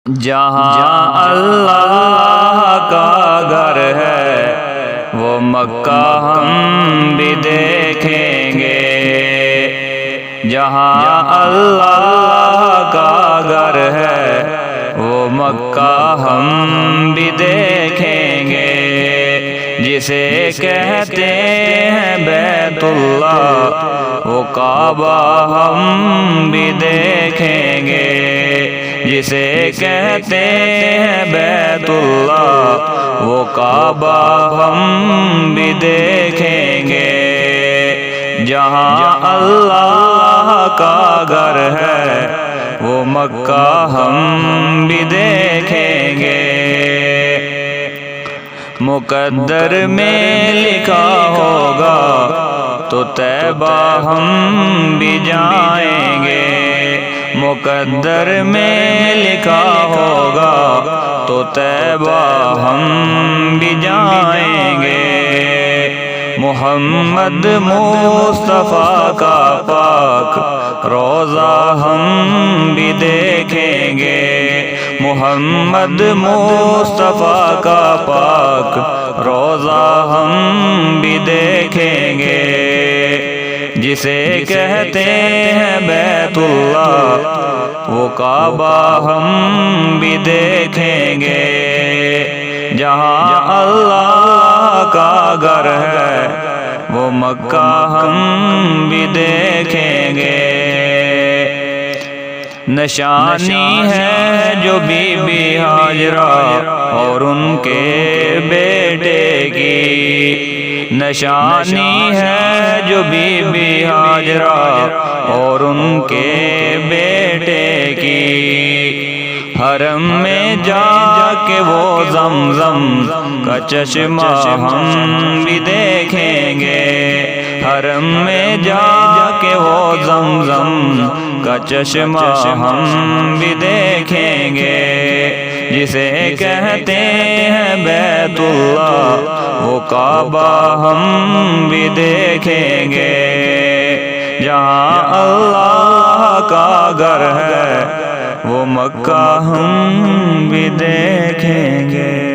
جہاں اللہ کا گھر ہے وہ مکہ ہم بھی دیکھیں گے۔ جہاں اللہ کا گھر ہے وہ مکہ ہم بھی دیکھیں گے۔ جسے کہتے ہیں بیت اللہ وہ کعبہ ہم بھی دیکھیں گے۔ جسے کہتے ہیں بیت اللہ وہ کعبہ ہم بھی دیکھیں گے۔ جہاں اللہ کا گھر ہے وہ مکہ ہم بھی دیکھیں گے۔ مقدر میں لکھا ہوگا تو طیبہ ہم بھی جائیں گے۔ مقدر میں لکھا ہوگا تو طیبہ ہم بھی جائیں گے۔ محمد مصطفیٰ کا پاک روضہ ہم بھی دیکھیں گے۔ محمد مصطفیٰ کا پاک روضہ ہم بھی دیکھیں گے۔ جسے کہتے ہیں بیت اللہ وہ کعبہ ہم بھی دیکھیں گے۔ جہاں اللہ کا گھر ہے وہ مکہ ہم بھی دیکھیں گے۔ نشانی ہے جو بی بی ہاجرہ اور ان کے بیٹے کی۔ نشانی ہے جو بی بی ہاجرہ اور ان کے بیٹے کی۔ حرم میں جا کے وہ زمزم کا چشمہ ہم بھی دیکھیں گے۔ حرم میں جا کے وہ زمزم کا چشمہ ہم بھی دیکھیں گے۔ جسے کہتے ہیں بیت اللہ وہ کعبہ ہم بھی دیکھیں گے۔ جہاں اللہ کا گھر ہے وہ مکہ ہم بھی دیکھیں گے۔